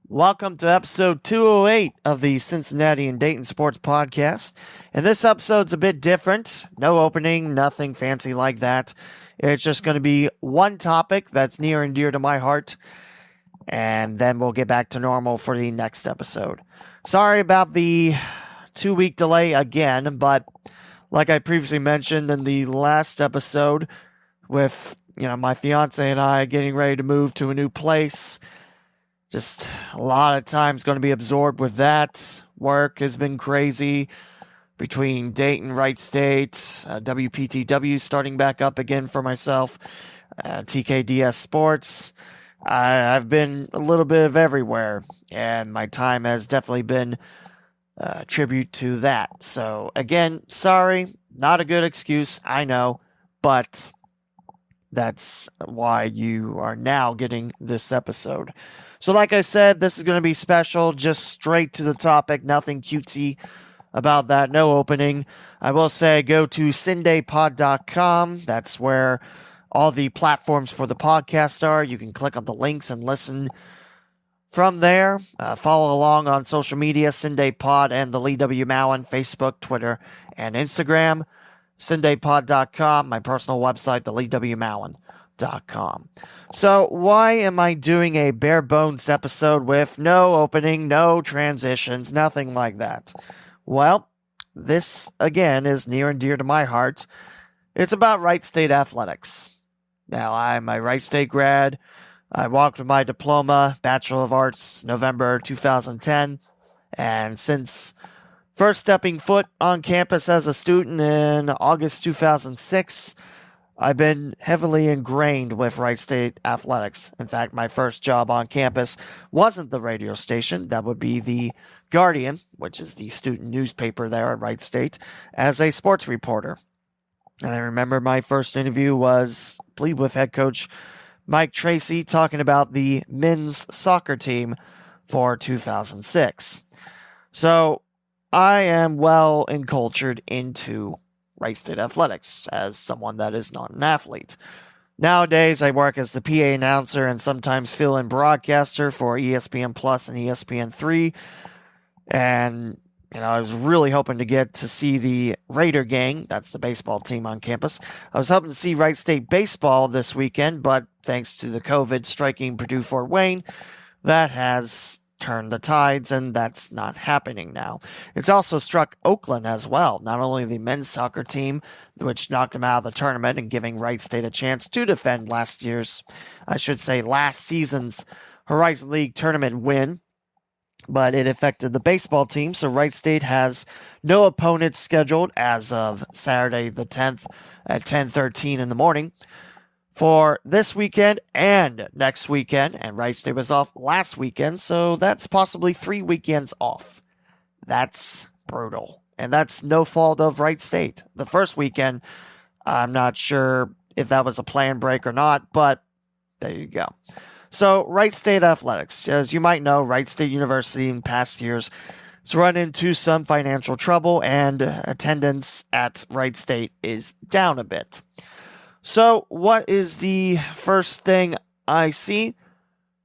Welcome to episode 208 of the Cincinnati and Dayton Sports Podcast. And this episode's a bit different. No opening, nothing fancy like that. It's just going to be one topic that's near and dear to my heart. And then we'll get back to normal for the next episode. Sorry about the 2-week delay again, but like I previously mentioned in the last episode, with my fiance and I getting ready to move to a new place, just a lot of time's going to be absorbed with that. Work has been crazy between Dayton, Wright State, WPTW starting back up again for myself, TKDS Sports. I've been a little bit of everywhere, and my time has definitely been a tribute to that. So, again, sorry, not a good excuse, I know, but that's why you are now getting this episode. So like I said, this is going to be special, just straight to the topic, nothing cutesy about that, no opening. I will say go to cindaypod.com. That's where all the platforms for the podcast are. You can click on the links and listen from there. Follow along on social media, Cin-Day Pod and the Lee W. Mowen, Facebook, Twitter, and Instagram. cindaypod.com, my personal website, theleewmowen.com. So why am I doing a bare bones episode with no opening, no transitions, nothing like that? Well, this again is near and dear to my heart. It's about Wright State athletics. Now, I'm a Wright State grad. I walked with my diploma, Bachelor of Arts, November 2010, and since first stepping foot on campus as a student in August 2006, I've been heavily ingrained with Wright State athletics. In fact, my first job on campus wasn't the radio station. That would be the Guardian, which is the student newspaper there at Wright State, as a sports reporter. And I remember my first interview was, I believe, with head coach Mike Tracy talking about the men's soccer team for 2006. So I am well encultured into Wright State athletics as someone that is not an athlete. Nowadays, I work as the PA announcer and sometimes fill-in broadcaster for ESPN Plus and ESPN3. And, I was really hoping to get to see the Raider gang, that's the baseball team on campus. I was hoping to see Wright State baseball this weekend, but thanks to the COVID striking Purdue-Fort Wayne, that has turn the tides, and that's not happening now. It's also struck Oakland as well, not only the men's soccer team, which knocked them out of the tournament and giving Wright State a chance to defend last season's Horizon League tournament win, but it affected the baseball team, so Wright State has no opponents scheduled as of Saturday the 10th at 10:13 in the morning for this weekend and next weekend, and Wright State was off last weekend, so that's possibly 3 weekends off. That's brutal, and that's no fault of Wright State. The first weekend, I'm not sure if that was a planned break or not, but there you go. So, Wright State athletics. As you might know, Wright State University in past years has run into some financial trouble, and attendance at Wright State is down a bit. So, what is the first thing I see?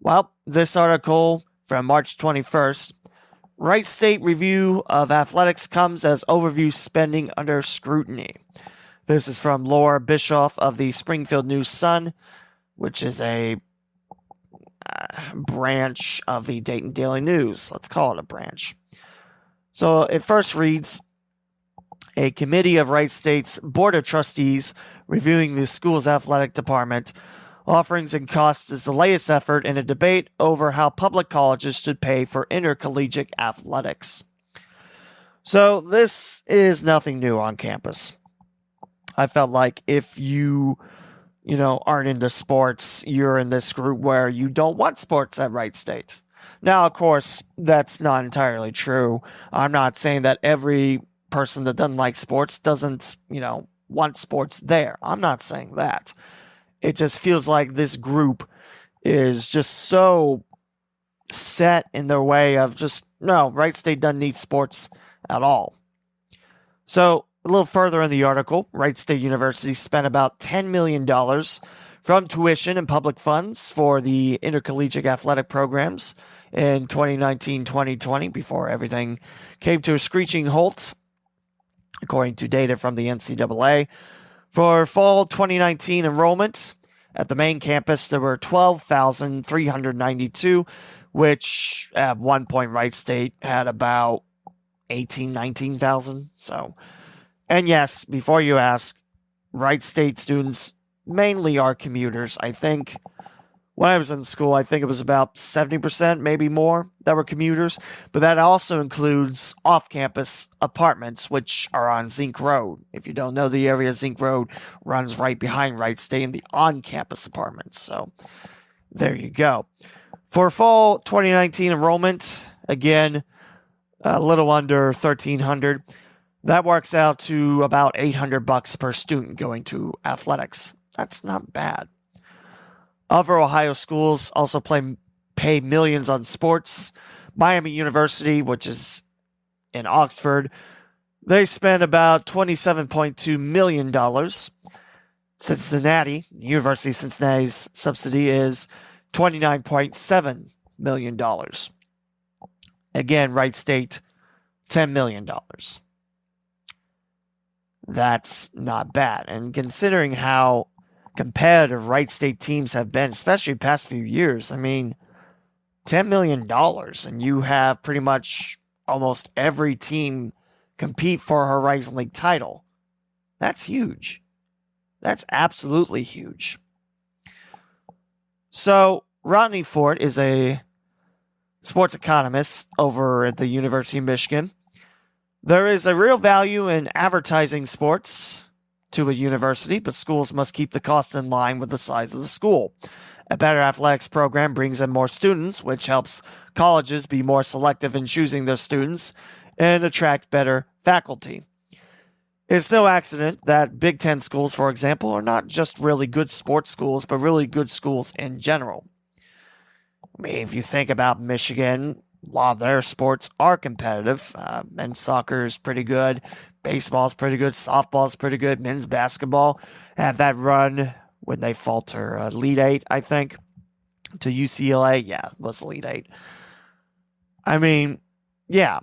Well, this article from March 21st. Wright State review of athletics comes as overview spending under scrutiny. This is from Laura Bischoff of the Springfield News-Sun, which is a branch of the Dayton Daily News. Let's call it a branch. So, it first reads, a committee of Wright State's Board of Trustees reviewing the school's athletic department offerings and costs is the latest effort in a debate over how public colleges should pay for intercollegiate athletics. So this is nothing new on campus. I felt like if you aren't into sports, you're in this group where you don't want sports at Wright State. Now, of course, that's not entirely true. I'm not saying that every person that doesn't like sports doesn't, want sports there. I'm not saying that. It just feels like this group is just so set in their way of no, Wright State doesn't need sports at all. So, a little further in the article, Wright State University spent about $10 million from tuition and public funds for the intercollegiate athletic programs in 2019-2020 before everything came to a screeching halt, according to data from the NCAA. For fall 2019 enrollment at the main campus, there were 12,392, which at one point Wright State had about 19,000. So, and yes, before you ask, Wright State students mainly are commuters. I think when I was in school, I think it was about 70%, maybe more, that were commuters. But that also includes off-campus apartments, which are on Zink Road. If you don't know the area, Zink Road runs right behind Wright State in the on-campus apartments. So there you go. For fall 2019 enrollment, again, a little under 1,300. That works out to about $800 per student going to athletics. That's not bad. Other Ohio schools also pay millions on sports. Miami University, which is in Oxford, they spend about $27.2 million. Cincinnati, the University of Cincinnati's subsidy is $29.7 million. Again, Wright State, $10 million. That's not bad. And considering how competitive Wright State teams have been, especially the past few years, I mean, $10 million, and you have pretty much almost every team compete for a Horizon League title. That's huge. That's absolutely huge. So, Rodney Fort is a sports economist over at the University of Michigan. There is a real value in advertising sports to a university, but schools must keep the cost in line with the size of the school. A better athletics program brings in more students, which helps colleges be more selective in choosing their students and attract better faculty. It's no accident that Big Ten schools, for example, are not just really good sports schools, but really good schools in general. I mean, if you think about Michigan, a lot of their sports are competitive. Men's soccer is pretty good. Baseball is pretty good. Softball is pretty good. Men's basketball had that run when they falter Elite Eight, I think, to UCLA. Yeah, it was Elite Eight. I mean, yeah,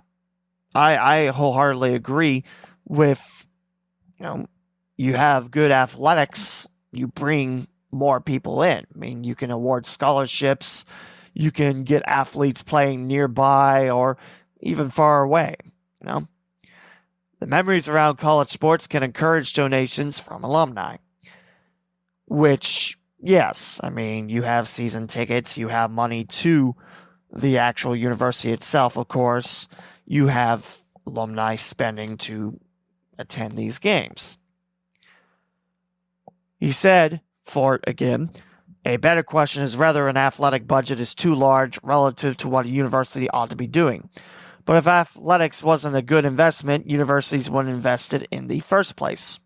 I wholeheartedly agree with, you have good athletics, you bring more people in. I mean, you can award scholarships. You can get athletes playing nearby or even far away. The memories around college sports can encourage donations from alumni, which, yes, I mean, you have season tickets, you have money to the actual university itself, of course. You have alumni spending to attend these games. He said, Fort again, a better question is whether an athletic budget is too large relative to what a university ought to be doing. But if athletics wasn't a good investment, universities wouldn't invest it in the first place,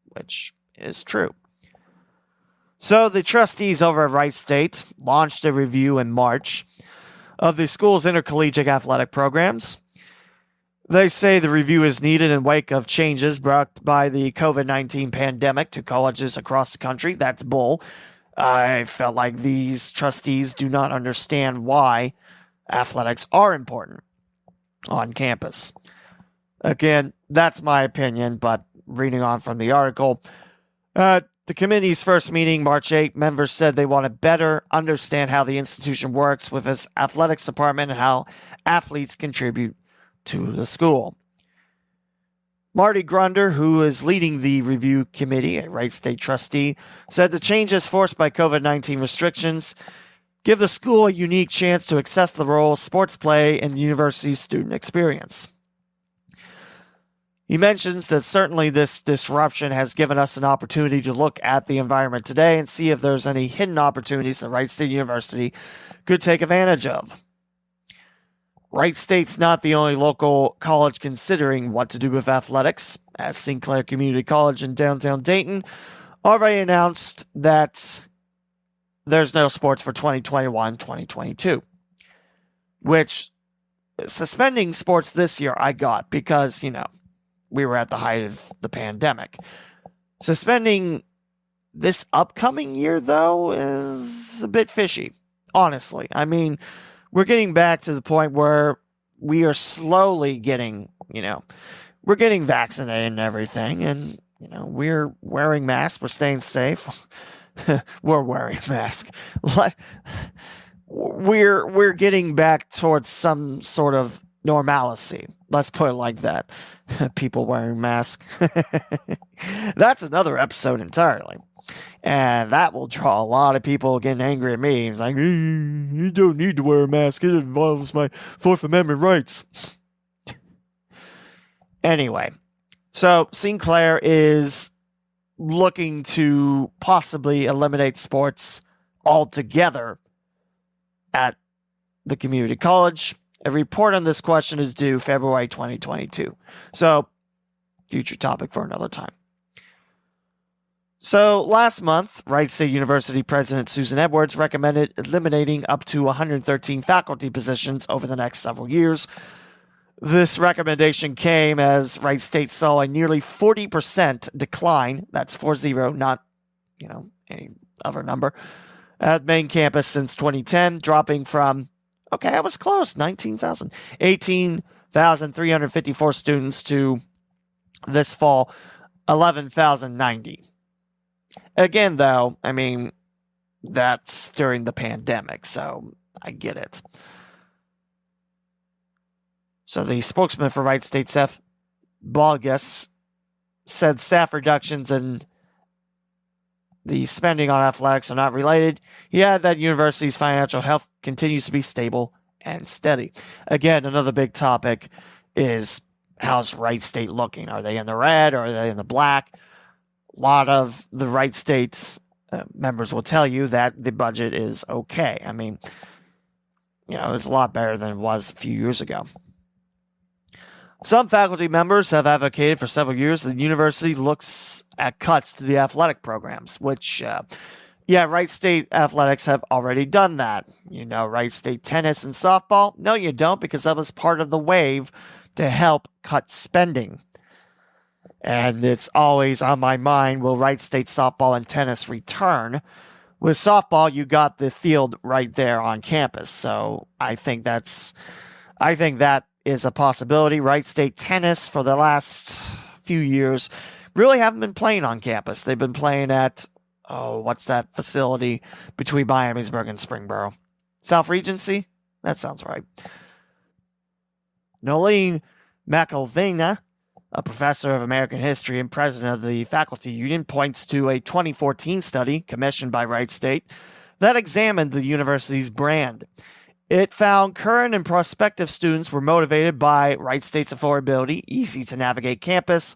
which is true. So the trustees over at Wright State launched a review in March of the school's intercollegiate athletic programs. They say the review is needed in wake of changes brought by the COVID-19 pandemic to colleges across the country. That's bull. I felt like these trustees do not understand why athletics are important on campus. Again, that's my opinion, but reading on from the article, the committee's first meeting, March 8, members said they want to better understand how the institution works with its athletics department and how athletes contribute to the school. Marty Grunder, who is leading the review committee, a Wright State trustee, said the changes forced by COVID-19 restrictions give the school a unique chance to assess the role sports play in the university's student experience. He mentions that certainly this disruption has given us an opportunity to look at the environment today and see if there's any hidden opportunities that Wright State University could take advantage of. Wright State's not the only local college considering what to do with athletics, as Sinclair Community College in downtown Dayton already announced that there's no sports for 2021-2022, which suspending sports this year I got because, we were at the height of the pandemic. Suspending This upcoming year, though, is a bit fishy, honestly. I mean, we're getting back to the point where we are slowly getting, we're getting vaccinated and everything, and, we're wearing masks, we're staying safe. We're wearing masks. We're getting back towards some sort of normalcy. Let's put it like that. People wearing masks. That's another episode entirely. And that will draw a lot of people getting angry at me. It's like, you don't need to wear a mask. It involves my Fourth Amendment rights. Anyway, so Sinclair is looking to possibly eliminate sports altogether at the community college. A report on this question is due February 2022. So, future topic for another time. So, last month, Wright State University President Susan Edwards recommended eliminating up to 113 faculty positions over the next several years. This recommendation came as Wright State saw a nearly 40% decline, that's 40, not, any other number, at main campus since 2010, dropping from, I was close, 18,354 students to this fall, 11,090. Again, though, that's during the pandemic, so I get it. So the spokesman for Wright State, Seth Balgus, said staff reductions and the spending on athletics are not related. He added that university's financial health continues to be stable and steady. Again, another big topic is how's Wright State looking? Are they in the red or are they in the black? A lot of the Wright State's members will tell you that the budget is okay. It's a lot better than it was a few years ago. Some faculty members have advocated for several years that the university looks at cuts to the athletic programs, which, Wright State athletics have already done that. Wright State tennis and softball? No, you don't, because that was part of the wave to help cut spending. And it's always on my mind, will Wright State softball and tennis return? With softball, you got the field right there on campus, so I think that is a possibility. Wright State tennis for the last few years really haven't been playing on campus. They've been playing at, what's that facility between Miamisburg and Springboro? South Regency? That sounds right. Nolene McElvena, a professor of American history and president of the faculty union, points to a 2014 study commissioned by Wright State that examined the university's brand. It found current and prospective students were motivated by Wright State's affordability, easy-to-navigate campus,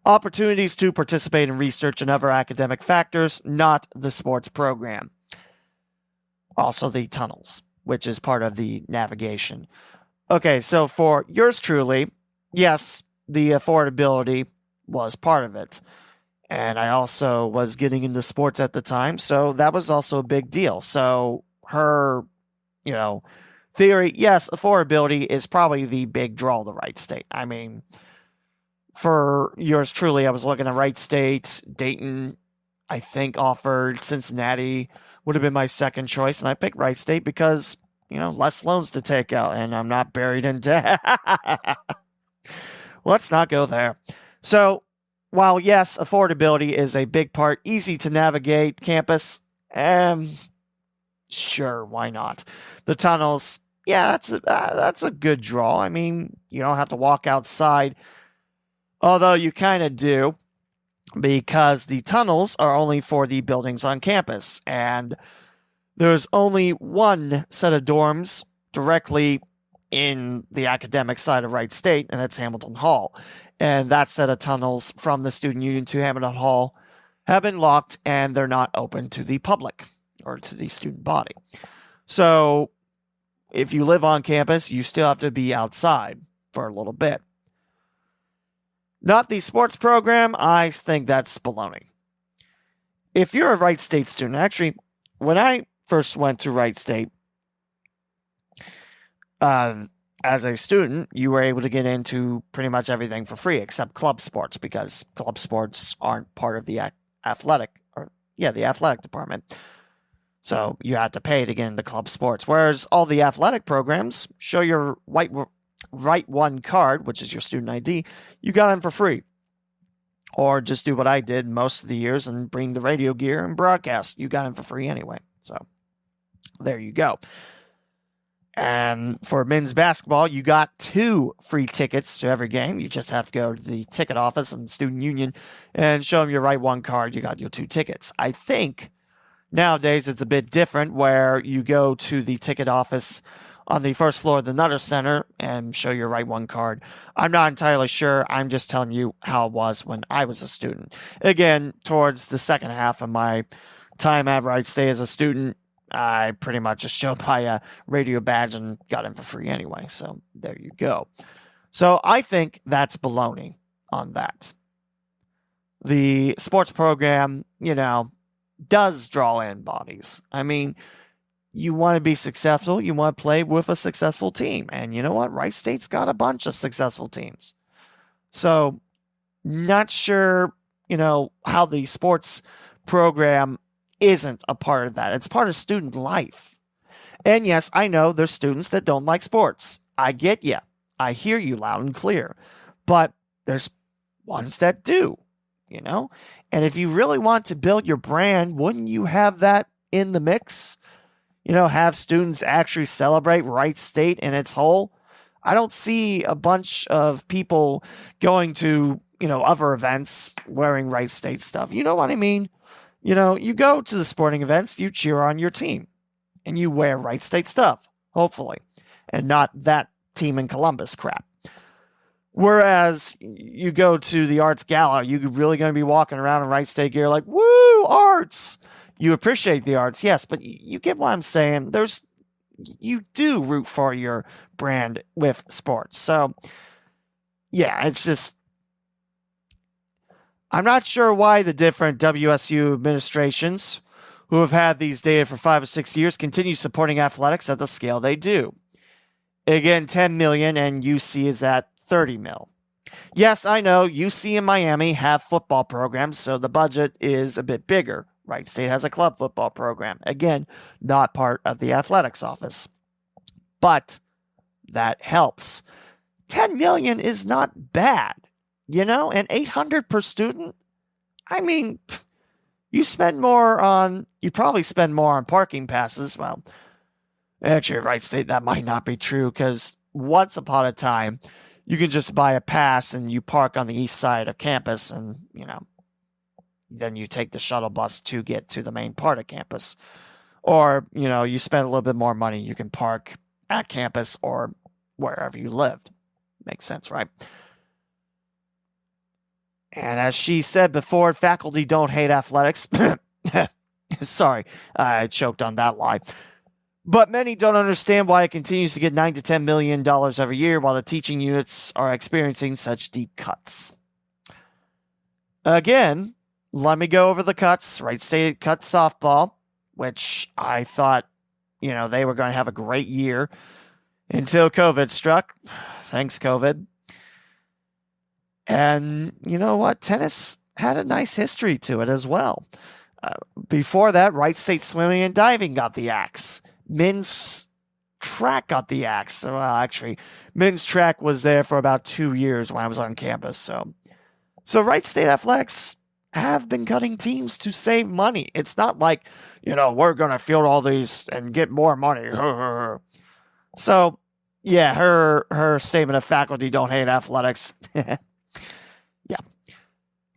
opportunities to participate in research and other academic factors, not the sports program. Also the tunnels, which is part of the navigation. Okay, so for yours truly, yes, the affordability was part of it. And I also was getting into sports at the time, so that was also a big deal. So her theory, yes, affordability is probably the big draw to Wright State. For yours truly, I was looking at Wright State, Dayton, I think offered, Cincinnati would have been my second choice, and I picked Wright State because, less loans to take out, and I'm not buried in debt. Let's not go there. So, while yes, affordability is a big part, easy to navigate campus, sure, why not? The tunnels, that's a good draw. You don't have to walk outside, although you kind of do, because the tunnels are only for the buildings on campus, and there's only one set of dorms directly in the academic side of Wright State, and that's Hamilton Hall. And that set of tunnels from the student union to Hamilton Hall have been locked, and they're not open to the public or to the student body. So if you live on campus, you still have to be outside for a little bit. Not the sports program, I think that's baloney. If you're a Wright State student, actually, when I first went to Wright State, as a student, you were able to get into pretty much everything for free except club sports, because club sports aren't part of the athletic, or Yeah, the athletic department. So you have to pay to get into club sports. Whereas all the athletic programs show your Wright 1 card, which is your student ID, you got in for free. Or just do what I did most of the years and bring the radio gear and broadcast. You got in for free anyway. So there you go. And for men's basketball, you got 2 free tickets to every game. You just have to go to the ticket office and the student union and show them your Wright 1 card. You got your 2 tickets. I think nowadays it's a bit different where you go to the ticket office on the first floor of the Nutter Center and show your Wright 1 card. I'm not entirely sure. I'm just telling you how it was when I was a student. Again, towards the second half of my time at Wright State as a student, I pretty much just showed my radio badge and got in for free anyway. So there you go. So I think that's baloney on that. The sports program, does draw in bodies. I mean, you want to be successful. You want to play with a successful team. And you know what? Wright State's got a bunch of successful teams. So not sure, how the sports program isn't a part of that. It's part of student life. And yes, I know there's students that don't like sports. I get you. I hear you loud and clear. But there's ones that do, And if you really want to build your brand, wouldn't you have that in the mix? Have students actually celebrate Wright State in its whole. I don't see a bunch of people going to, other events wearing Wright State stuff. You know what I mean? You go to the sporting events, you cheer on your team, and you wear Wright State stuff, hopefully, and not that team in Columbus crap. Whereas you go to the arts gala, you're really going to be walking around in Wright State gear like, woo, arts! You appreciate the arts, yes, but you get what I'm saying. You do root for your brand with sports. So, yeah, it's just, I'm not sure why the different WSU administrations who have had these data for 5 or 6 years continue supporting athletics at the scale they do. Again, 10 million and UC is at 30 mil. Yes, I know UC and Miami have football programs, so the budget is a bit bigger. Wright State has a club football program. Again, not part of the athletics office. But that helps. 10 million is not bad, and 800 per student. I mean, you probably spend more on parking passes. Well, actually, at Wright State, that might not be true because once upon a time, you can just buy a pass and you park on the east side of campus and, then you take the shuttle bus to get to the main part of campus. Or, you spend a little bit more money. You can park at campus or wherever you lived. Makes sense, right? And as she said before, faculty don't hate athletics. Sorry, I choked on that lie. But many don't understand why it continues to get $9 to $10 million every year while the teaching units are experiencing such deep cuts. Again, let me go over the cuts. Wright State cut softball, which I thought, they were going to have a great year until COVID struck. Thanks, COVID. And you know what? Tennis had a nice history to it as well. Before that, Wright State swimming and diving got the axe. Men's track got the axe. Well, actually, men's track was there for about 2 years when I was on campus. So Wright State athletics have been cutting teams to save money. It's not like, we're going to field all these and get more money. So, yeah, her statement of faculty don't hate athletics. Yeah.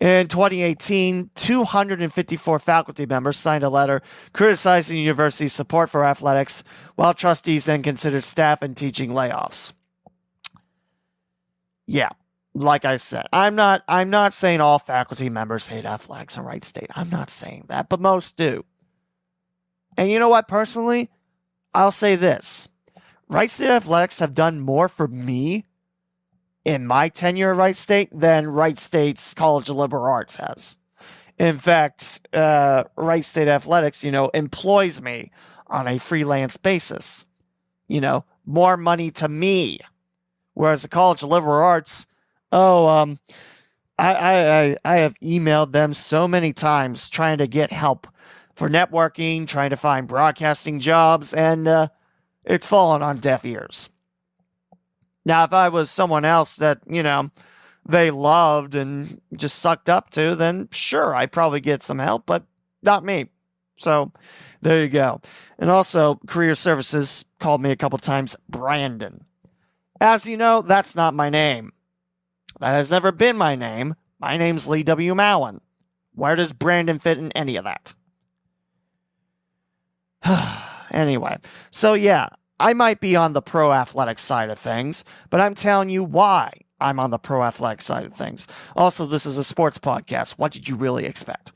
In 2018, 254 faculty members signed a letter criticizing the university's support for athletics, while trustees then considered staff and teaching layoffs. Yeah, like I said, I'm not saying all faculty members hate athletics at Wright State. I'm not saying that, but most do. And you know what? Personally, I'll say this. Wright State athletics have done more for me in my tenure at Wright State than Wright State's College of Liberal Arts has. In fact, Wright State athletics, employs me on a freelance basis. More money to me. Whereas the College of Liberal Arts, I I have emailed them so many times trying to get help for networking, trying to find broadcasting jobs, and it's fallen on deaf ears. Now, if I was someone else that, they loved and just sucked up to, then sure, I'd probably get some help, but not me. So there you go. And also, Career Services called me a couple times Brandon. As you know, that's not my name. That has never been my name. My name's Lee W. Mowen. Where does Brandon fit in any of that? Anyway, so yeah, I might be on the pro athletic side of things, but I'm telling you why I'm on the pro athletic side of things. Also, this is a sports podcast. What did you really expect?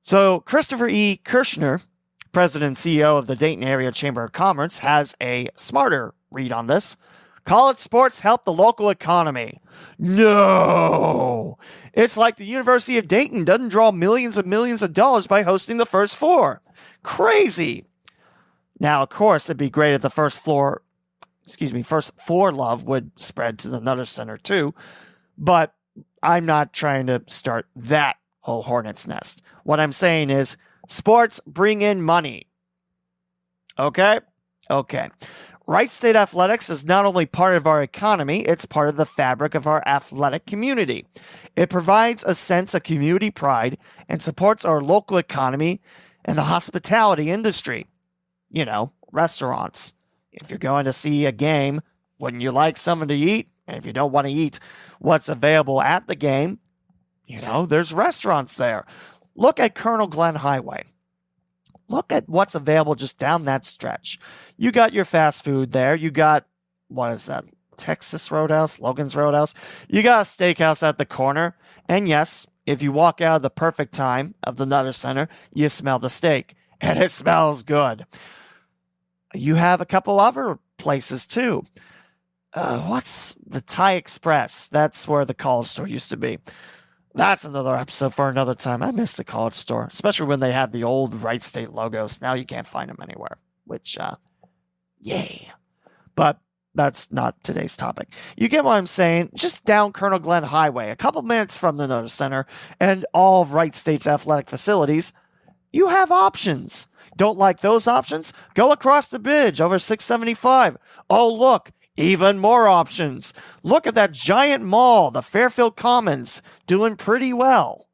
So, Christopher E. Kirschner, president and CEO of the Dayton Area Chamber of Commerce, has a smarter read on this. College sports help the local economy. No! It's like the University of Dayton doesn't draw millions and millions of dollars by hosting the First Four. Crazy! Now, of course, it'd be great if the First Four love would spread to the Nutter Center too, but I'm not trying to start that whole hornet's nest. What I'm saying is, sports bring in money. Okay? Okay. Wright State Athletics is not only part of our economy, it's part of the fabric of our athletic community. It provides a sense of community pride and supports our local economy and the hospitality industry. Restaurants. If you're going to see a game, wouldn't you like something to eat? And if you don't want to eat what's available at the game, there's restaurants there. Look at Colonel Glenn Highway. Look at what's available just down that stretch. You got your fast food there. You got, what is that? Texas Roadhouse, Logan's Roadhouse. You got a steakhouse at the corner. And yes, if you walk out of the perfect time of the Nutter Center, you smell the steak. And it smells good. You have a couple other places too. What's the Thai Express? That's where the college store used to be. That's another episode for another time. I miss the college store, especially when they had the old Wright State logos. Now you can't find them anywhere, which, yay. But that's not today's topic. You get what I'm saying? Just down Colonel Glenn Highway, a couple minutes from the Nutter Center and all of Wright State's athletic facilities, you have options. Don't like those options? Go across the bridge over 675. Oh, look. Even more options. Look at that giant mall, the Fairfield Commons, doing pretty well.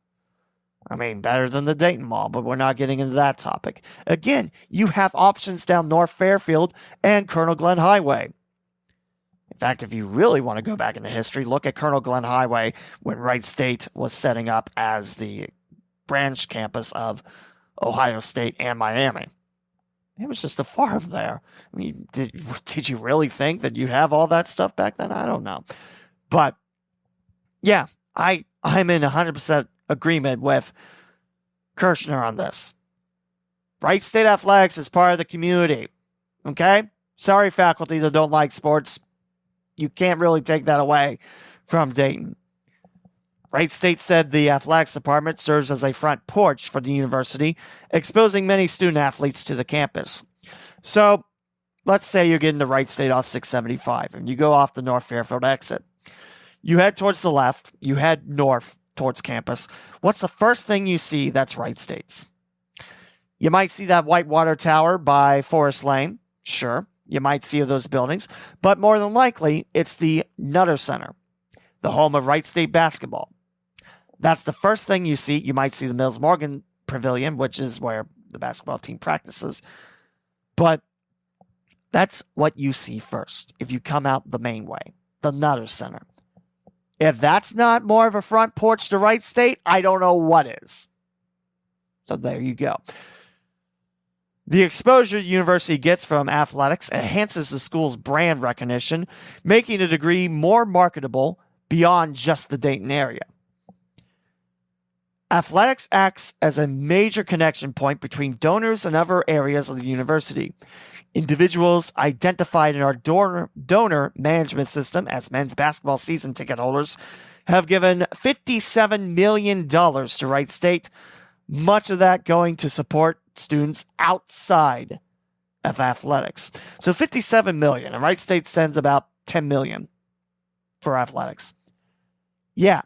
I mean, better than the Dayton Mall, but we're not getting into that topic. Again, you have options down North Fairfield and Colonel Glenn Highway. In fact, if you really want to go back into history, look at Colonel Glenn Highway when Wright State was setting up as the branch campus of Ohio State and Miami. It was just a farm there. I mean, did you really think that you'd have all that stuff back then? I don't know. But, yeah, I'm in 100% agreement with Kirschner on this. Wright State Athletics is part of the community. Okay? Sorry, faculty that don't like sports. You can't really take that away from Dayton. Wright State said the athletics department serves as a front porch for the university, exposing many student athletes to the campus. So, let's say you're getting to Wright State off 675, and you go off the North Fairfield exit. You head towards the left, you head north towards campus. What's the first thing you see that's Wright State's? You might see that Whitewater Tower by Forest Lane. Sure, you might see those buildings, but more than likely, it's the Nutter Center, the home of Wright State basketball. That's the first thing you see. You might see the Mills Morgan Pavilion, which is where the basketball team practices. But that's what you see first if you come out the main way, the Nutter Center. If that's not more of a front porch to Wright State, I don't know what is. So there you go. The exposure the university gets from athletics enhances the school's brand recognition, making the degree more marketable beyond just the Dayton area. Athletics acts as a major connection point between donors and other areas of the university. Individuals identified in our donor management system as men's basketball season ticket holders have given $57 million to Wright State, much of that going to support students outside of athletics. So $57 million, and Wright State sends about $10 million for athletics. Yeah,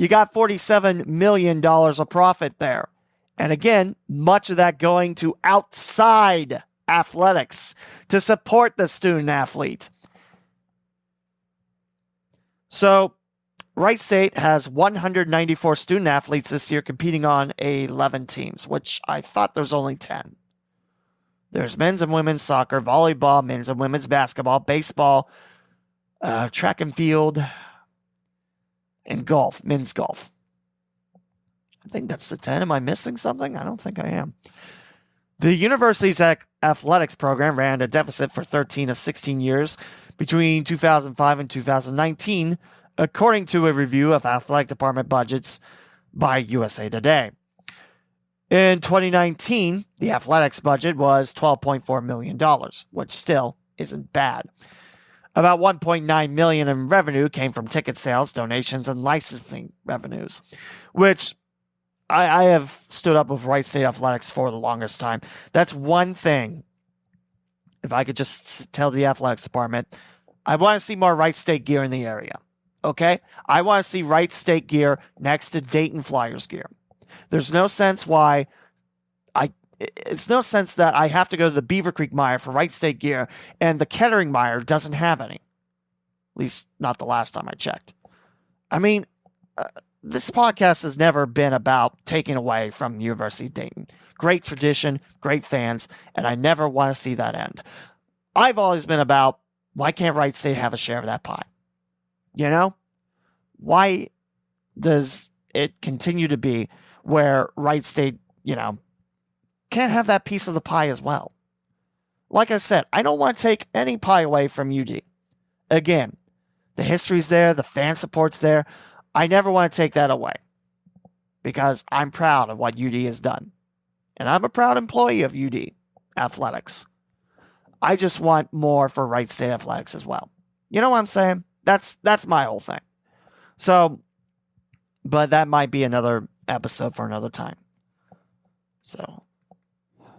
You got $47 million of profit there. And again, much of that going to outside athletics to support the student athlete. So, Wright State has 194 student athletes this year competing on 11 teams, which I thought there's only 10. There's men's and women's soccer, volleyball, men's and women's basketball, baseball, track and field, and golf, men's golf. I think that's the 10. Am I missing something? I don't think I am. The university's athletics program ran a deficit for 13 of 16 years between 2005 and 2019, according to a review of athletic department budgets by USA Today. In 2019, the athletics budget was $12.4 million, which still isn't bad. About $1.9 million in revenue came from ticket sales, donations, and licensing revenues, which I have stood up with Wright State Athletics for the longest time. That's one thing. If I could just tell the athletics department, I want to see more Wright State gear in the area. Okay? I want to see Wright State gear next to Dayton Flyers gear. There's no sense it's no sense that I have to go to the Beaver Creek Mire for Wright State gear and the Kettering Mire doesn't have any. At least not the last time I checked. I mean, this podcast has never been about taking away from the University of Dayton. Great tradition, great fans, and I never want to see that end. I've always been about, why can't Wright State have a share of that pie? You know? Why does it continue to be where Wright State, can't have that piece of the pie as well? Like I said, I don't want to take any pie away from UD. Again, the history's there, the fan support's there. I never want to take that away because I'm proud of what UD has done. And I'm a proud employee of UD Athletics. I just want more for Wright State Athletics as well. You know what I'm saying? That's my whole thing. So, but that might be another episode for another time. So,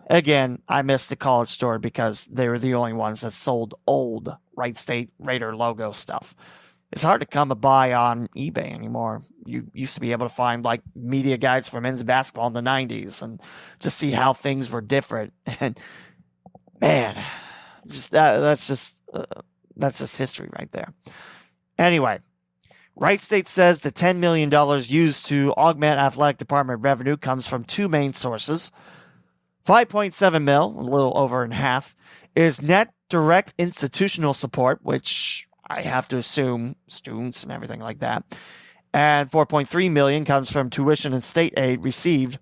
again, I missed the college store because they were the only ones that sold old Wright State Raider logo stuff. It's hard to come by on eBay anymore. You used to be able to find like media guides for men's basketball in the 90s and just see how things were different. And man, that's just history right there. Anyway, Wright State says the $10 million used to augment athletic department revenue comes from two main sources. $5.7 million, a little over in half, is net direct institutional support, which I have to assume students and everything like that. And $4.3 million comes from tuition and state aid received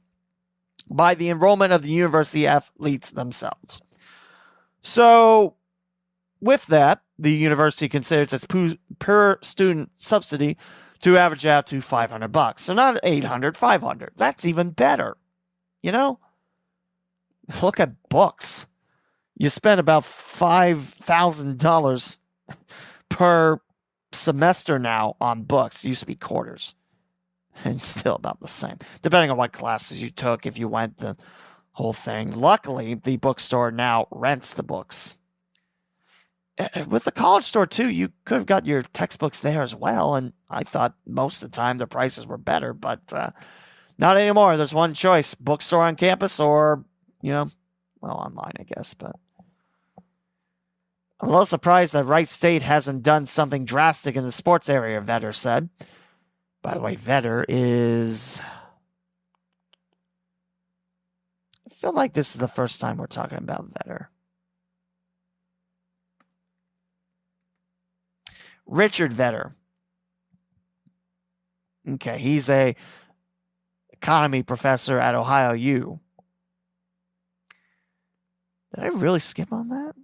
by the enrollment of the university athletes themselves. So, with that, the university considers its per student subsidy to average out to $500. So not $800, $500. That's even better. Look at books. You spend about $5,000 per semester now on books. It used to be quarters. And still about the same. Depending on what classes you took, if you went the whole thing. Luckily, the bookstore now rents the books. With the college store, too, you could have got your textbooks there as well. And I thought most of the time the prices were better. But not anymore. There's one choice. Bookstore on campus or, online, I guess. But I'm a little surprised that Wright State hasn't done something drastic in the sports area, Vetter said. By the way, Vetter is... I feel like this is the first time we're talking about Vetter. Richard Vetter. Okay, he's a economy professor at Ohio U. Did I really skip on that?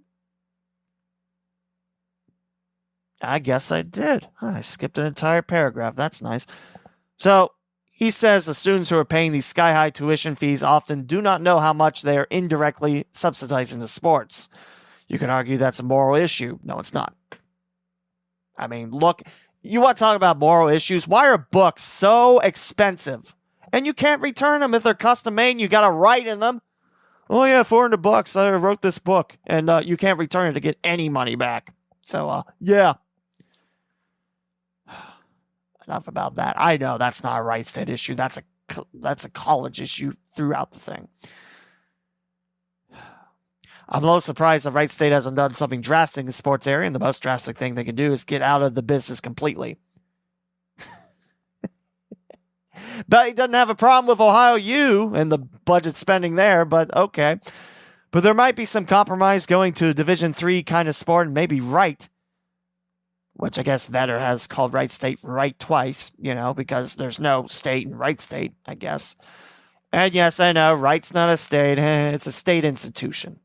I guess I did. I skipped an entire paragraph. That's nice. So, he says the students who are paying these sky-high tuition fees often do not know how much they are indirectly subsidizing the sports. You can argue that's a moral issue. No, it's not. I mean, look, you want to talk about moral issues? Why are books so expensive? And you can't return them if they're custom made and you got to write in them. Oh, yeah, $400. I wrote this book. And you can't return it to get any money back. So, yeah. enough about that. I know that's not a Wright State issue. That's a college issue throughout the thing. I'm a little surprised that Wright State hasn't done something drastic in the sports area, and the most drastic thing they can do is get out of the business completely. But he doesn't have a problem with Ohio U and the budget spending there, but okay. But there might be some compromise going to a Division III kind of sport, and maybe Wright, which I guess Vetter has called Wright State Wright twice, because there's no state in Wright State, I guess. And yes, I know, Wright's not a state. It's a state institution.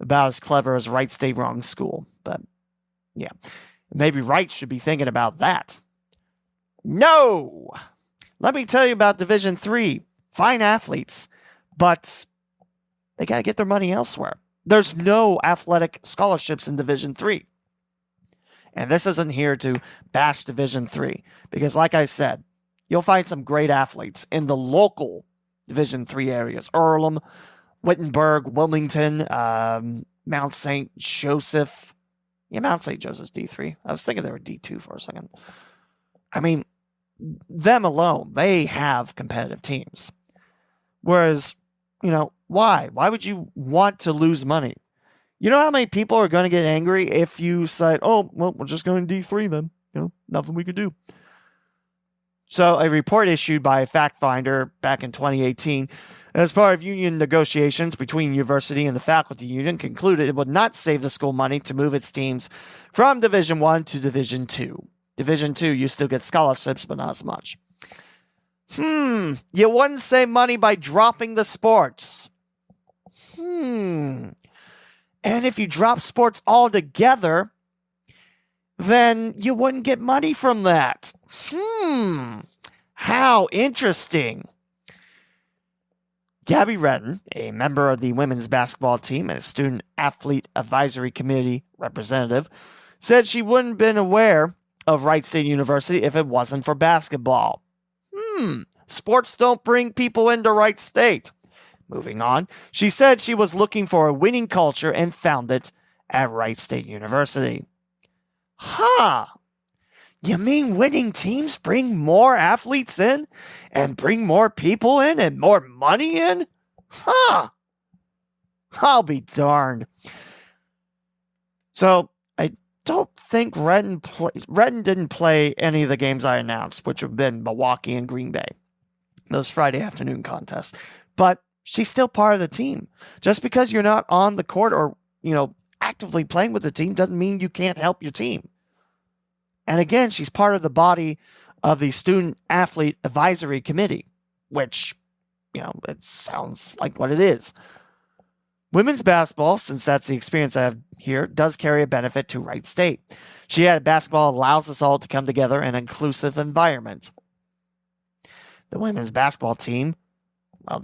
About as clever as Wright State Wrong School. But, yeah. Maybe Wright should be thinking about that. No! Let me tell you about Division III. Fine athletes, but they got to get their money elsewhere. There's no athletic scholarships in Division III. And this isn't here to bash Division III, because like I said, you'll find some great athletes in the local Division III areas. Earlham, Wittenberg, Wilmington, Mount St. Joseph. Yeah, Mount St. Joseph's D3. I was thinking they were D2 for a second. I mean, them alone, they have competitive teams. Whereas, why? Why would you want to lose money? You know how many people are going to get angry if you say, oh, well, we're just going D3 then. Nothing we could do. So a report issued by a fact finder back in 2018 as part of union negotiations between the university and the faculty union concluded it would not save the school money to move its teams from Division I to Division II. Division II, you still get scholarships, but not as much. You wouldn't save money by dropping the sports. And if you drop sports altogether, then you wouldn't get money from that. How interesting. Gabby Redden, a member of the women's basketball team and a student athlete advisory committee representative, said she wouldn't have been aware of Wright State University if it wasn't for basketball. Sports don't bring people into Wright State. Moving on, she said she was looking for a winning culture and found it at Wright State University. You mean winning teams bring more athletes in and bring more people in and more money in? I'll be darned. So I don't think Redden didn't play any of the games I announced, which have been Milwaukee and Green Bay, those Friday afternoon contests. But she's still part of the team. Just because you're not on the court or, actively playing with the team doesn't mean you can't help your team. And again, she's part of the body of the Student Athlete Advisory Committee, which, it sounds like what it is. Women's basketball, since that's the experience I have here, does carry a benefit to Wright State. She had basketball allows us all to come together in an inclusive environment. The women's basketball team,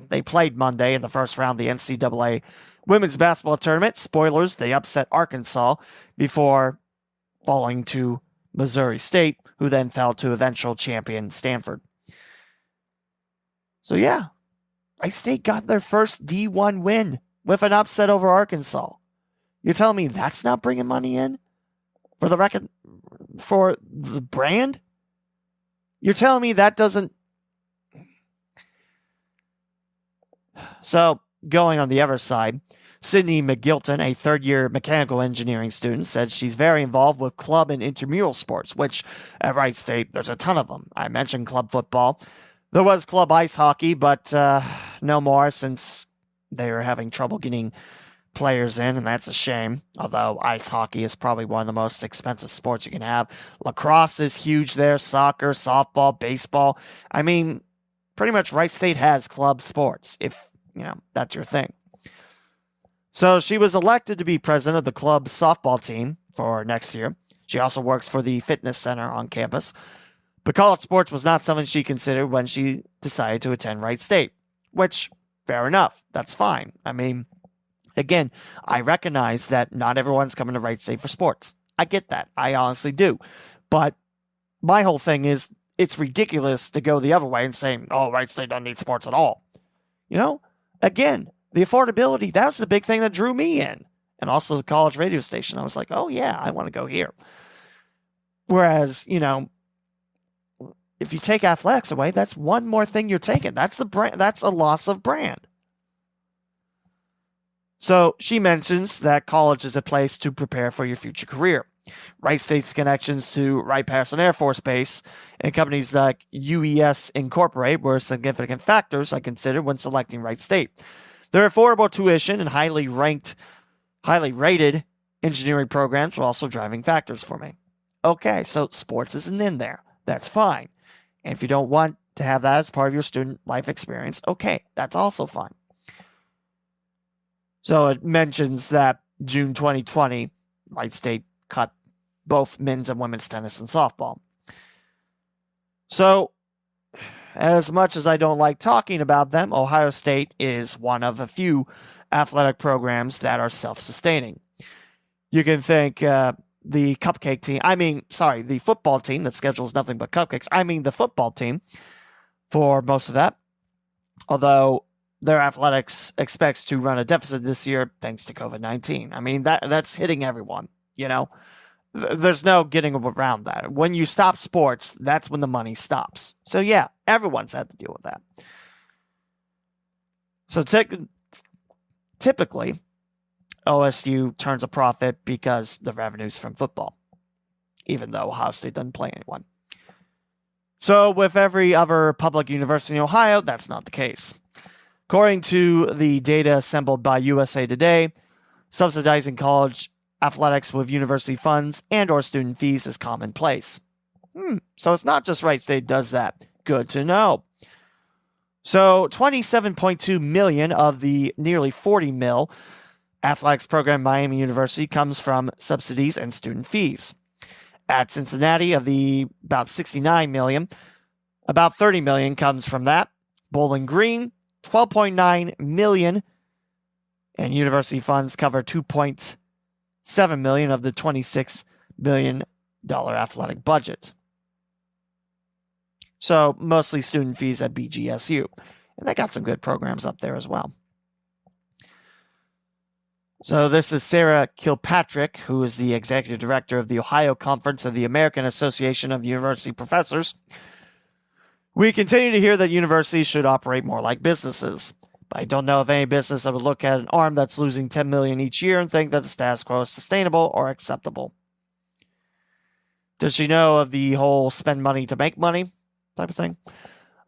they played Monday in the first round of the NCAA women's basketball tournament. Spoilers, they upset Arkansas before falling to Missouri State, who then fell to eventual champion Stanford. So yeah, Wright State got their first D1 win with an upset over Arkansas. You're telling me that's not bringing money in for the record, for the brand? You're telling me that doesn't... So, going on the other side, Sydney McGilton, a third-year mechanical engineering student, said she's very involved with club and intramural sports, which at Wright State, there's a ton of them. I mentioned club football. There was club ice hockey, but no more since they were having trouble getting players in, and that's a shame. Although ice hockey is probably one of the most expensive sports you can have. Lacrosse is huge there, soccer, softball, baseball. I mean, pretty much Wright State has club sports, if, that's your thing. So she was elected to be president of the club softball team for next year. She also works for the fitness center on campus. But college sports was not something she considered when she decided to attend Wright State, which, fair enough, that's fine. I mean, again, I recognize that not everyone's coming to Wright State for sports. I get that. I honestly do. But my whole thing is it's ridiculous to go the other way and say, oh, Wright State doesn't need sports at all. Again, the affordability, that's the big thing that drew me in. And also the college radio station. I was like, oh, yeah, I want to go here. Whereas, if you take athletics away, that's one more thing you're taking. That's the brand. That's a loss of brand. So she mentions that college is a place to prepare for your future career. Wright State's connections to Wright-Patterson Air Force Base and companies like UES Incorporate were significant factors I considered when selecting Wright State. Their affordable tuition and highly rated engineering programs were also driving factors for me. Okay, so sports isn't in there. That's fine. And if you don't want to have that as part of your student life experience, okay, that's also fine. So it mentions that June 2020, Wright State cut both men's and women's tennis and softball. So, as much as I don't like talking about them, Ohio State is one of a few athletic programs that are self-sustaining. You can thank the football team that schedules nothing but cupcakes. The football team for most of that. Although their athletics expects to run a deficit this year thanks to COVID-19. That's hitting everyone, There's no getting around that. When you stop sports, that's when the money stops. So yeah, everyone's had to deal with that. So typically, OSU turns a profit because the revenue's from football, even though Ohio State doesn't play anyone. So with every other public university in Ohio, that's not the case. According to the data assembled by USA Today, subsidizing college athletics with university funds and or student fees is commonplace. So it's not just Wright State does that. Good to know. So $27.2 million of the nearly $40 million athletics program at Miami University comes from subsidies and student fees. At Cincinnati, of the about $69 million, about $30 million comes from that. Bowling Green, $12.9 million, and university funds cover $2.7 million of the $26 billion athletic budget. So mostly student fees at BGSU. And they got some good programs up there as well. So this is Sarah Kilpatrick, who is the executive director of the Ohio Conference of the American Association of University Professors. We continue to hear that universities should operate more like businesses. But I don't know of any business that would look at an arm that's losing $10 million each year and think that the status quo is sustainable or acceptable. Does she know of the whole spend money to make money type of thing?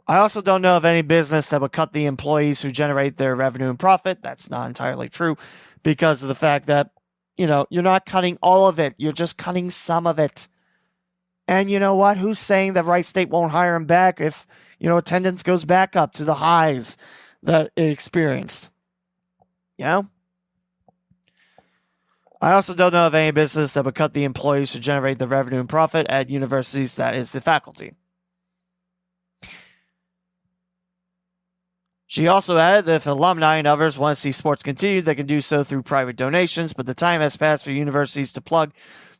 I also don't know of any business that would cut the employees who generate their revenue and profit. That's not entirely true because of the fact that, you're not cutting all of it. You're just cutting some of it. And you know what? Who's saying that Wright State won't hire him back if, attendance goes back up to the highs that it experienced? I also don't know of any business that would cut the employees who generate the revenue and profit at universities, that is the faculty. She also added that if alumni and others want to see sports continue, they can do so through private donations, but the time has passed for universities to plug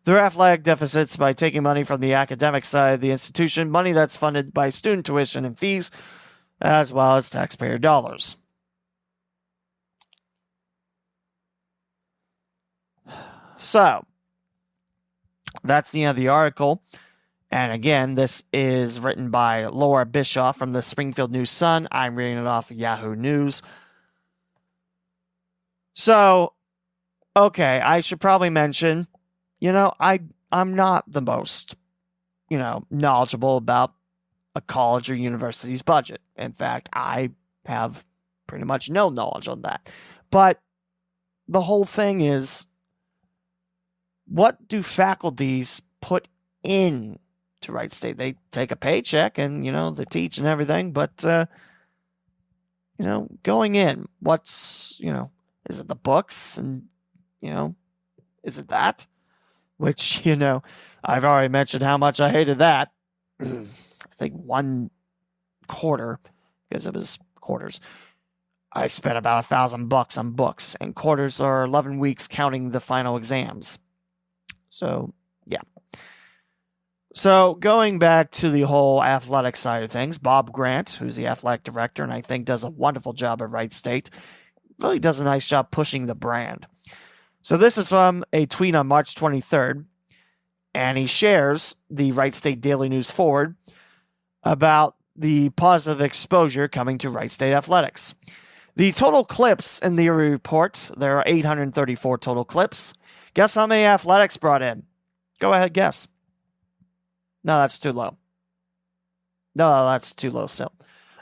their athletic deficits by taking money from the academic side of the institution, money that's funded by student tuition and fees, as well as taxpayer dollars. So, that's the end of the article. And again, this is written by Laura Bischoff from the Springfield News-Sun. I'm reading it off of Yahoo News. So, okay, I should probably mention, I'm not the most, knowledgeable about a college or university's budget. In fact, I have pretty much no knowledge on that. But the whole thing is, what do faculties put in to Wright State? They take a paycheck and, they teach and everything, but, going in, what's, is it the books and, is it that? Which, I've already mentioned how much I hated that. I think one quarter, because it was quarters, I spent about $1,000 on books, and quarters are 11 weeks counting the final exams. So, yeah. So, going back to the whole athletic side of things, Bob Grant, who's the athletic director and I think does a wonderful job at Wright State, really does a nice job pushing the brand. So this is from a tweet on March 23rd, and he shares the Wright State Daily News forward. about the positive exposure coming to Wright State athletics. The total clips in the report, there are 834 total clips. Guess how many athletics brought in? Go ahead, guess. No, that's too low. No, that's too low still.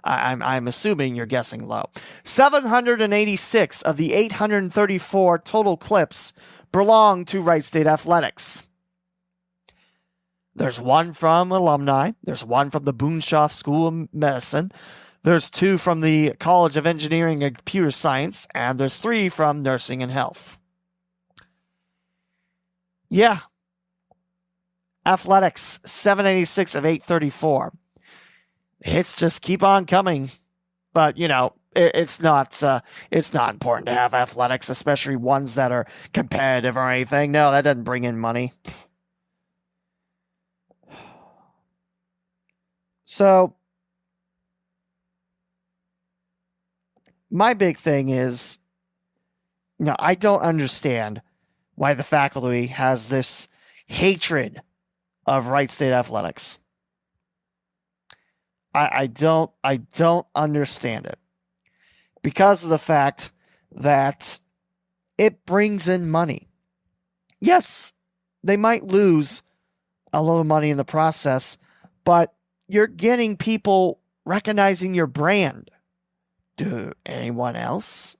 I'm assuming you're guessing low. 786 of the 834 total clips belong to Wright State athletics. There's one from alumni. There's one from the Boonshoff School of Medicine. There's 2 from the College of Engineering and Computer Science. And there's 3 from Nursing and Health. Yeah. Athletics, 786 of 834. Hits just keep on coming. But, it's not important to have athletics, especially ones that are competitive or anything. No, that doesn't bring in money. So, my big thing is, I don't understand why the faculty has this hatred of Wright State athletics. I don't understand it. Because of the fact that it brings in money. Yes, they might lose a little money in the process, but you're getting people recognizing your brand. Does anyone else's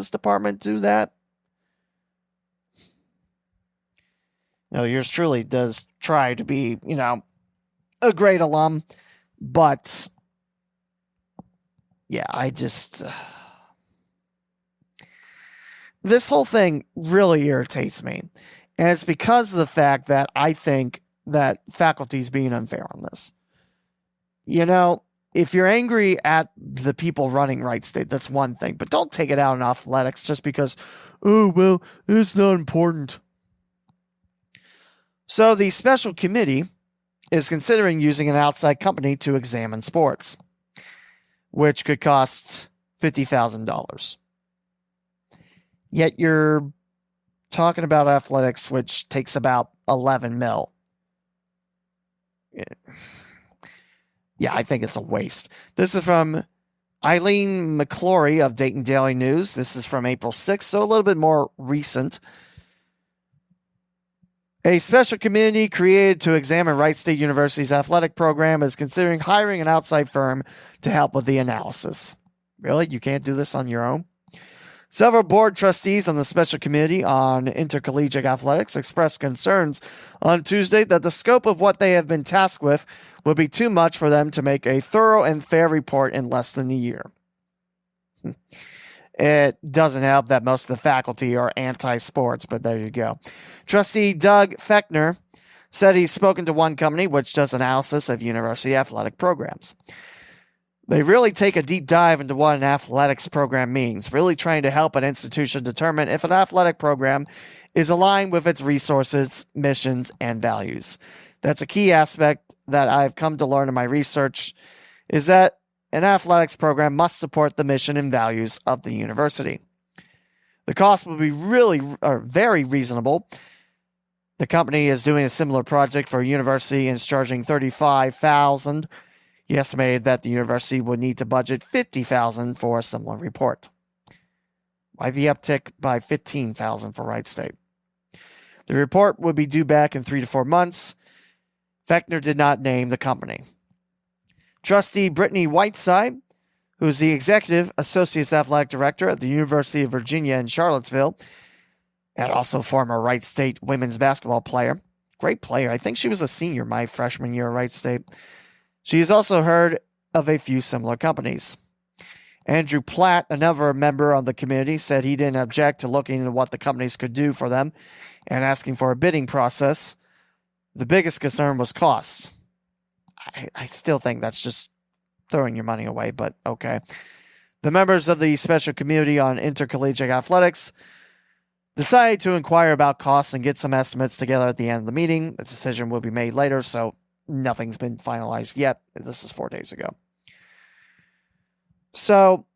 department do that? Yours truly does try to be, a great alum, but yeah, this whole thing really irritates me. And it's because of the fact that I think that faculty's being unfair on this. If you're angry at the people running Wright State, that's one thing, but don't take it out on athletics just because, it's not important. So the special committee is considering using an outside company to examine sports, which could cost $50,000. Yet you're talking about athletics, which takes about 11 mil. Yeah, I think it's a waste. This is from Eileen McClory of Dayton Daily News. This is from April 6th, so a little bit more recent. A special committee created to examine Wright State University's athletic program is considering hiring an outside firm to help with the analysis. Really? You can't do this on your own? Several board trustees on the special committee on intercollegiate athletics expressed concerns on Tuesday that the scope of what they have been tasked with would be too much for them to make a thorough and fair report in less than a year. It doesn't help that most of the faculty are anti-sports, but there you go. Trustee Doug Fechner said he's spoken to one company which does analysis of university athletic programs. They really take a deep dive into what an athletics program means, really trying to help an institution determine if an athletic program is aligned with its resources, missions, and values. That's a key aspect that I've come to learn in my research, is that an athletics program must support the mission and values of the university. The cost will be very reasonable. The company is doing a similar project for a university and is charging $35,000. He estimated that the university would need to budget $50,000 for a similar report. Why the uptick by $15,000 for Wright State? The report would be due back in 3 to 4 months. Fechner did not name the company. Trustee Brittany Whiteside, who is the Executive Associate Athletic Director at the University of Virginia in Charlottesville, and also former Wright State women's basketball player. Great player. I think she was a senior my freshman year at Wright State. She has also heard of a few similar companies. Andrew Platt, another member of the committee, said he didn't object to looking into what the companies could do for them and asking for a bidding process. The biggest concern was cost. I still think that's just throwing your money away, but okay. The members of the Special Committee on Intercollegiate Athletics decided to inquire about costs and get some estimates together at the end of the meeting. The decision will be made later, so nothing's been finalized yet. This is 4 days ago. So,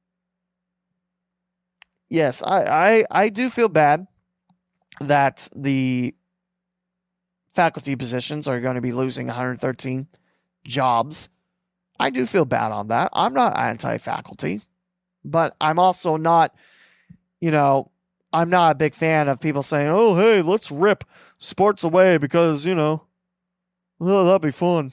yes, I do feel bad that the faculty positions are going to be losing $113 jobs. I do feel bad on that. I'm not anti-faculty, but I'm also not, I'm not a big fan of people saying, oh, hey, let's rip sports away because, well, that'd be fun.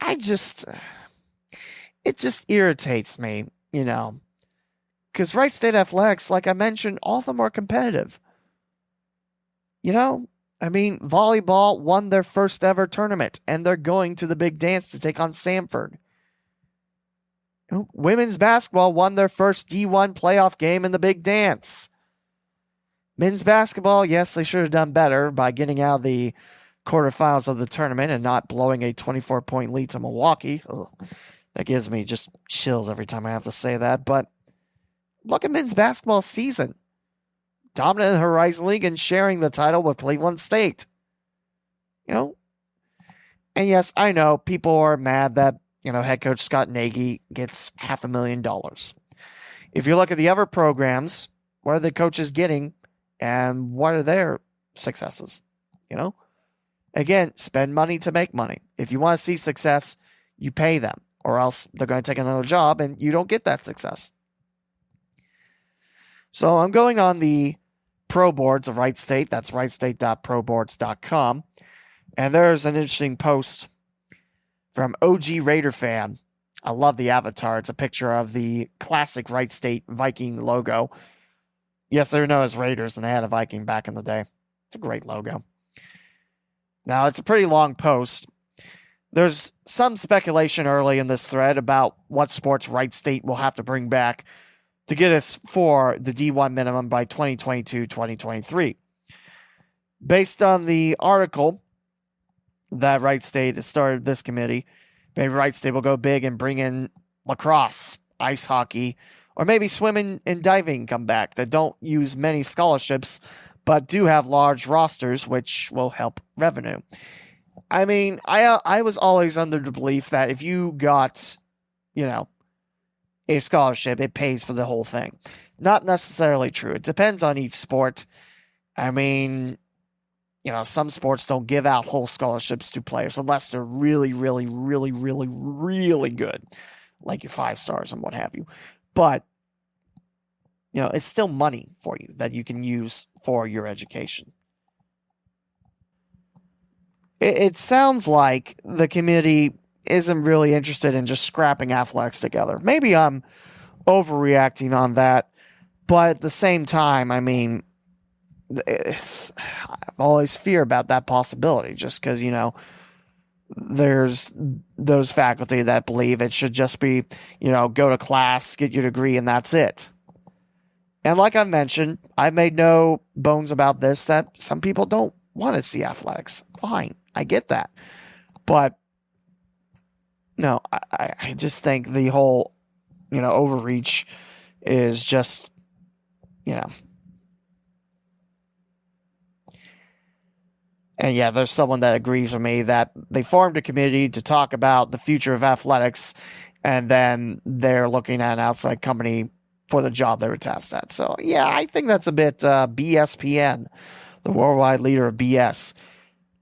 It just irritates me, because Wright State Athletics, like I mentioned, all of them are competitive. Volleyball won their first ever tournament, and they're going to the big dance to take on Samford. Women's basketball won their first D1 playoff game in the big dance. Men's basketball, yes, they should have done better by getting out of the quarterfinals of the tournament and not blowing a 24-point lead to Milwaukee. Ugh, that gives me just chills every time I have to say that. But look at men's basketball season. Dominant in the Horizon League and sharing the title with Cleveland State. And yes, I know people are mad that, head coach Scott Nagy gets $500,000. If you look at the other programs, what are the coaches getting and what are their successes? Again, spend money to make money. If you want to see success, you pay them, or else they're going to take another job and you don't get that success. So I'm going on the pro boards of Wright State. That's wrightstate.proboards.com. And there's an interesting post from OG Raider fan. I love the avatar. It's a picture of the classic Wright State Viking logo. Yes, they're known as Raiders, and they had a Viking back in the day. It's a great logo. Now, it's a pretty long post. There's some speculation early in this thread about what sports Wright State will have to bring back to get us for the D1 minimum by 2022-2023. Based on the article that Wright State has started this committee, maybe Wright State will go big and bring in lacrosse, ice hockey, or maybe swimming and diving come back that don't use many scholarships but do have large rosters, which will help revenue. I was always under the belief that if you got, a scholarship, it pays for the whole thing. Not necessarily true. It depends on each sport. Some sports don't give out whole scholarships to players unless they're really, really, really, really, really good, like your 5 stars and what have you. But, it's still money for you that you can use for your education. It sounds like the committee isn't really interested in just scrapping athletics together. Maybe I'm overreacting on that, but at the same time, I've always fear about that possibility just because, there's those faculty that believe it should just be, go to class, get your degree, and that's it. And like I mentioned, I've made no bones about this that some people don't want to see athletics. Fine, I get that. But no, I just think the whole, overreach is just, And yeah, there's someone that agrees with me that they formed a committee to talk about the future of athletics, and then they're looking at an outside company for the job they were tasked at. So yeah, I think that's a bit BSPN, the worldwide leader of BS,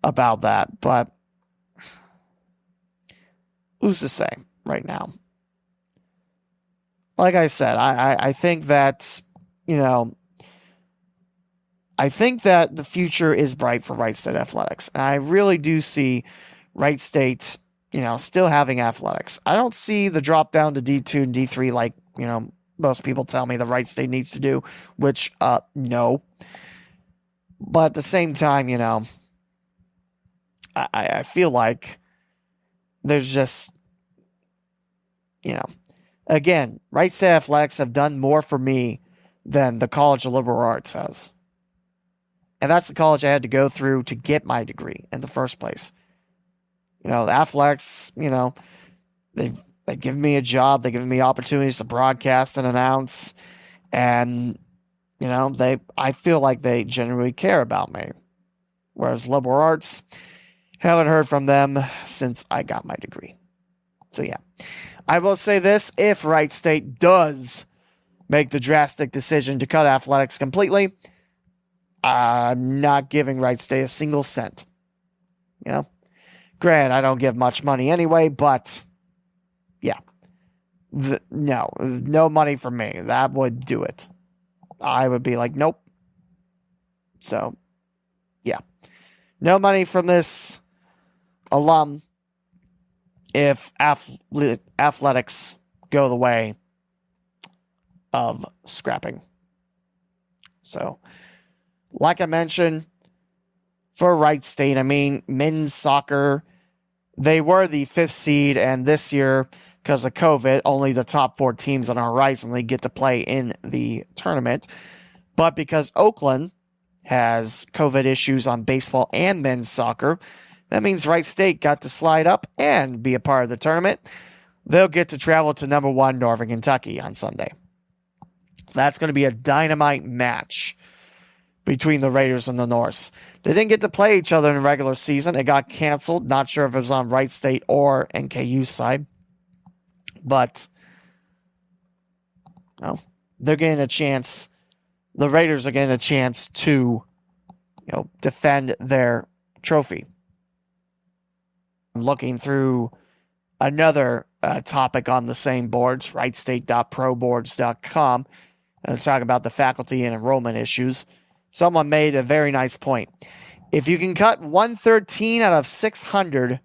about that. But who's to say right now? Like I said, I think that, I think that the future is bright for Wright State athletics. And I really do see Wright State, still having athletics. I don't see the drop down to D2 and D3 like, most people tell me the Wright State needs to do, which, no. But at the same time, I feel like there's just, again, Wright State athletics have done more for me than the College of Liberal Arts has. And that's the college I had to go through to get my degree in the first place. The athletics, they've given me a job. They've given me opportunities to broadcast and announce. And, I feel like they genuinely care about me. Whereas liberal arts, haven't heard from them since I got my degree. So, yeah. I will say this. If Wright State does make the drastic decision to cut athletics completely, I'm not giving Wright State a single cent. Granted, I don't give much money anyway, but yeah. No money from me. That would do it. I would be like, nope. So, yeah. No money from this alum if athletics go the way of scrapping. So, like I mentioned, for Wright State, men's soccer, they were the 5th seed, and this year, because of COVID, only the top 4 teams on our Horizon League get to play in the tournament. But because Oakland has COVID issues on baseball and men's soccer, that means Wright State got to slide up and be a part of the tournament. They'll get to travel to number 1 Northern Kentucky on Sunday. That's going to be a dynamite match between the Raiders and the Norse. They didn't get to play each other in the regular season. It got canceled. Not sure if it was on Wright State or NKU's side. But, they're getting a chance. The Raiders are getting a chance to, defend their trophy. I'm looking through another topic on the same boards, wrightstate.proboards.com, and talk about the faculty and enrollment issues. Someone made a very nice point. If you can cut 113 out of 600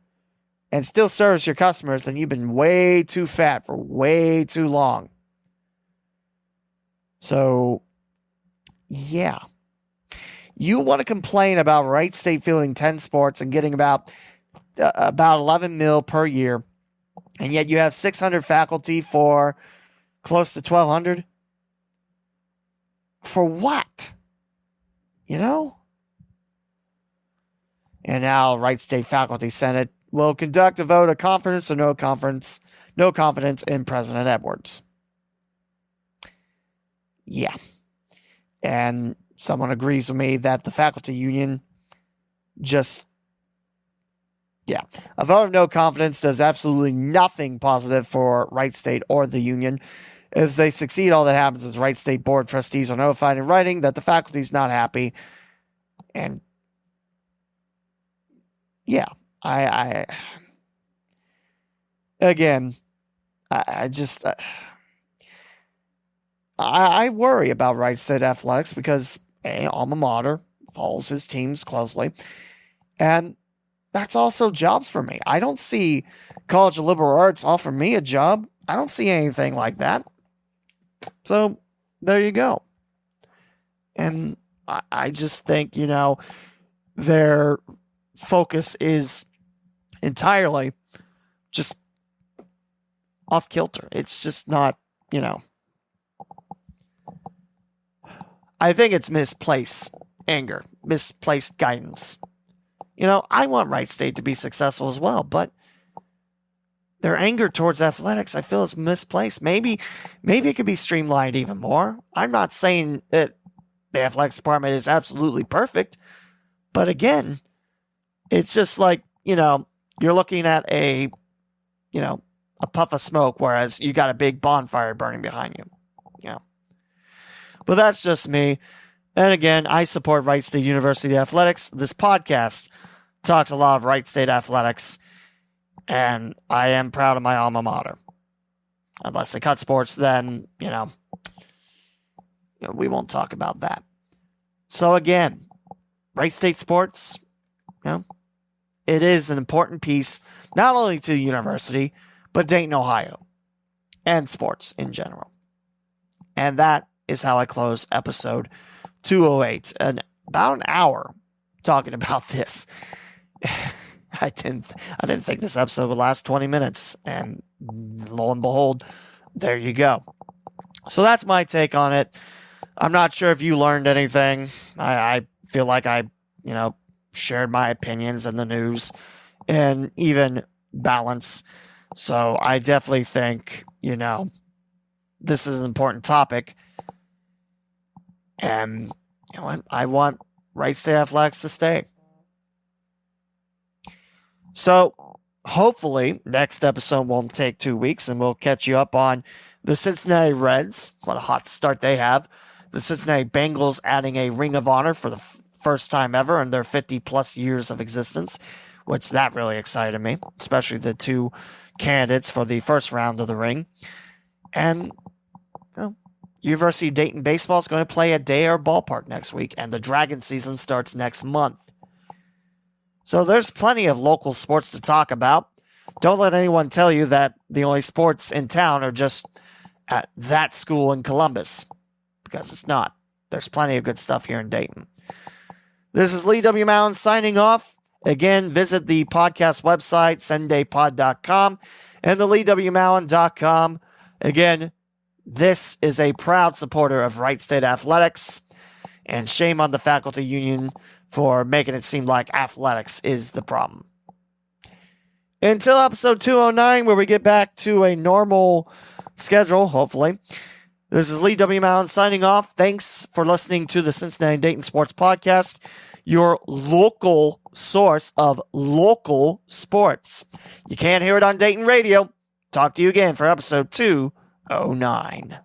and still service your customers, then you've been way too fat for way too long. So, yeah. You want to complain about Wright State fielding 10 sports and getting about 11 mil per year, and yet you have 600 faculty for close to 1,200? For what? And now Wright State Faculty Senate will conduct a vote of confidence or no confidence in President Edwards. Yeah. And someone agrees with me that the faculty union a vote of no confidence does absolutely nothing positive for Wright State or the union. If they succeed, all that happens is Wright State board trustees are notified in writing that the faculty is not happy. And yeah, I worry about Wright State athletics because alma mater follows his teams closely, and that's also jobs for me. I don't see College of Liberal Arts offer me a job. I don't see anything like that. So there you go. And I just think, their focus is entirely just off kilter. It's just not, I think it's misplaced anger, misplaced guidance. I want Wright State to be successful as well, but their anger towards athletics, I feel, is misplaced. Maybe it could be streamlined even more. I'm not saying that the athletics department is absolutely perfect, but again, it's just like, you're looking at a puff of smoke, whereas you got a big bonfire burning behind you. But that's just me. And again, I support Wright State University athletics. This podcast talks a lot of Wright State athletics, and I am proud of my alma mater. Unless they cut sports, then, we won't talk about that. So again, Wright State sports, it is an important piece, not only to the university, but Dayton, Ohio, and sports in general. And that is how I close episode 208. And about an hour talking about this. I didn't think this episode would last 20 minutes. And lo and behold, there you go. So that's my take on it. I'm not sure if you learned anything. I feel like I, shared my opinions in the news and even balance. So I definitely think, this is an important topic. And I want Wright State athletics to stay. So hopefully, next episode won't take 2 weeks, and we'll catch you up on the Cincinnati Reds. What a hot start they have. The Cincinnati Bengals adding a Ring of Honor for the first time ever in their 50-plus years of existence, which that really excited me, especially the two candidates for the first round of the ring. And University of Dayton baseball is going to play at Day-Air Ballpark next week, and the Dragon season starts next month. So there's plenty of local sports to talk about. Don't let anyone tell you that the only sports in town are just at that school in Columbus, because it's not. There's plenty of good stuff here in Dayton. This is Lee W. Mowen signing off. Again, visit the podcast website, cindaypod.com, and the leewmowen.com. Again, this is a proud supporter of Wright State Athletics, and shame on the faculty union for making it seem like athletics is the problem. Until episode 209, where we get back to a normal schedule, hopefully, this is Lee W. Mowen signing off. Thanks for listening to the Cincinnati Dayton Sports Podcast, your local source of local sports. You can't hear it on Dayton Radio. Talk to you again for episode 209.